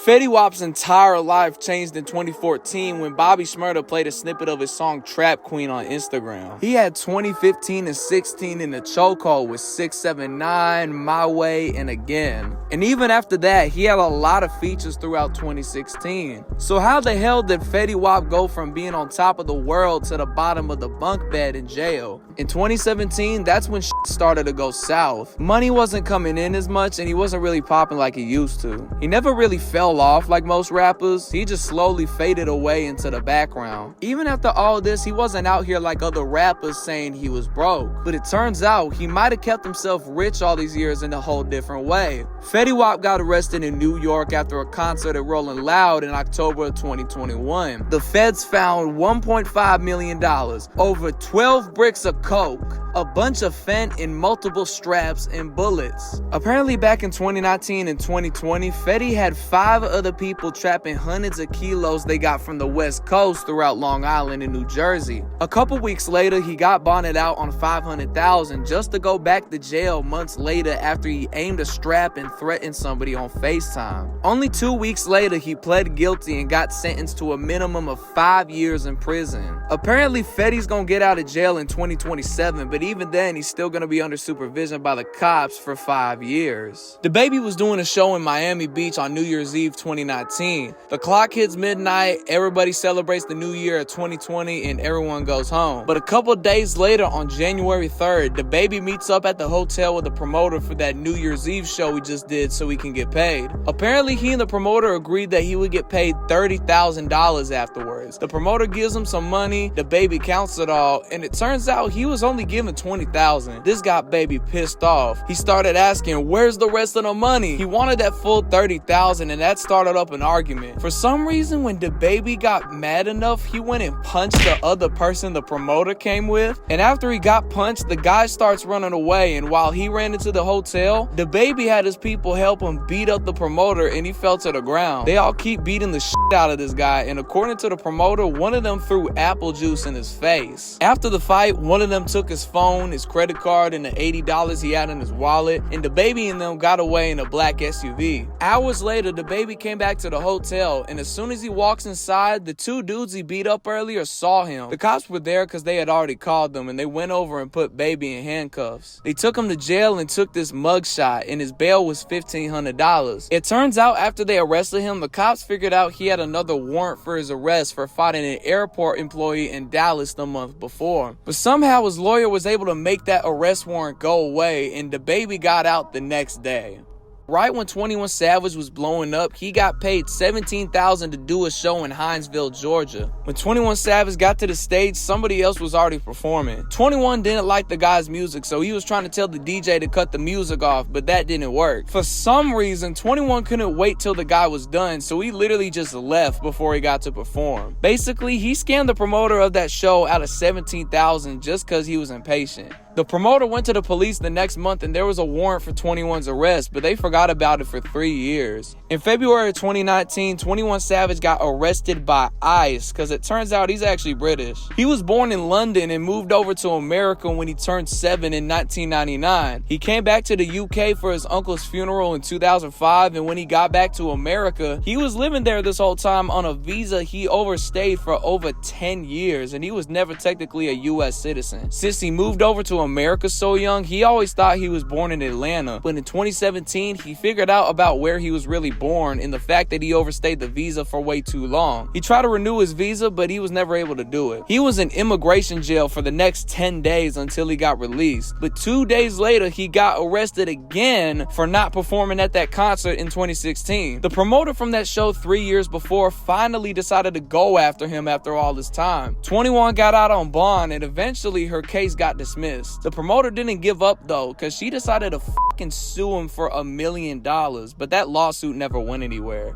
Fetty Wap's entire life changed in 2014 when Bobby Shmurda played a snippet of his song Trap Queen on Instagram. He had 2015 and 16 in the chokehold with 679, My Way, and Again. And even after that, he had a lot of features throughout 2016. So how the hell did Fetty Wap go from being on top of the world to the bottom of the bunk bed in jail? In 2017, that's when shit started to go south. Money wasn't coming in as much and he wasn't really popping like he used to. He never really fell off like most rappers. He just slowly faded away into the background. Even after all this, he wasn't out here like other rappers saying he was broke. But it turns out he might have kept himself rich all these years in a whole different way. Fetty Wap got arrested in New York after a concert at Rolling Loud in October of 2021. The feds found $1.5 million, over 12 bricks of coke, a bunch of fent, and multiple straps and bullets. Apparently back in 2019 and 2020, Fetty had 5 other people trapping hundreds of kilos they got from the West Coast throughout Long Island and New Jersey. A couple weeks later, he got bonded out on $500,000 just to go back to jail months later after he aimed a strap and threatened somebody on FaceTime. Only 2 weeks later, he pled guilty and got sentenced to a minimum of 5 years in prison. Apparently, Fetty's gonna get out of jail in 2027, but even then, he's still gonna be under supervision by the cops for 5 years. Dababy was doing a show in Miami Beach on New Year's Eve 2019. The clock hits midnight, everybody celebrates the new year of 2020, and everyone goes home. But a couple days later, on January 3rd, Dababy meets up at the hotel with the promoter for that New Year's Eve show he just did so he can get paid. Apparently, he and the promoter agreed that he would get paid $30,000 afterwards. The promoter gives him some money, Dababy counts it all, and it turns out he was only given $20,000. This got Baby pissed off. He started asking, where's the rest of the money? He wanted that full $30,000, and that started up an argument. For some reason, when Dababy got mad enough, he went and punched the other person the promoter came with. And after he got punched, the guy starts running away, and while he ran into the hotel, Dababy had his people help him beat up the promoter, and he fell to the ground. They all keep beating the shit out of this guy, and according to the promoter, one of them threw apple juice in his face. After the fight, one of them took his phone, his credit card, and the $80 he had in his wallet, and Dababy and them got away in a black SUV. Hours later, Dababy came back to the hotel, and as soon as he walks inside, the 2 dudes he beat up earlier saw him. The cops were there because they had already called them, and they went over and put Baby in handcuffs. They took him to jail and took this mugshot, and his bail was $1,500. It turns out after they arrested him, the cops figured out he had another warrant for his arrest for fighting an airport employee in Dallas the month before. But somehow his lawyer was able to make that arrest warrant go away, and Dababy got out the next day. Right when 21 Savage was blowing up, he got paid $17,000 to do a show in Hinesville, Georgia. When 21 Savage got to the stage, somebody else was already performing. 21 didn't like the guy's music, so he was trying to tell the DJ to cut the music off, but that didn't work. For some reason, 21 couldn't wait till the guy was done, so he literally just left before he got to perform. Basically, he scammed the promoter of that show out of $17,000 just because he was impatient. The promoter went to the police the next month and there was a warrant for 21's arrest, but they forgot about it for 3 years. In February of 2019, 21 Savage got arrested by ICE because it turns out he's actually British. He was born in London and moved over to America when he turned 7 in 1999. He came back to the UK for his uncle's funeral in 2005, and when he got back to America, he was living there this whole time on a visa he overstayed for over 10 years, and he was never technically a US citizen. Since he moved over to America so young, he always thought he was born in Atlanta, but in 2017 he figured out about where he was really born and the fact that he overstayed the visa for way too long. He tried to renew his visa, but he was never able to do it. He was in immigration jail for the next 10 days until he got released, but 2 days later he got arrested again for not performing at that concert in 2016. The promoter from that show 3 years before finally decided to go after him after all this time. 21 got out on bond and eventually her case got dismissed. The promoter didn't give up though, because she decided to fucking sue him for $1 million, but that lawsuit never went anywhere.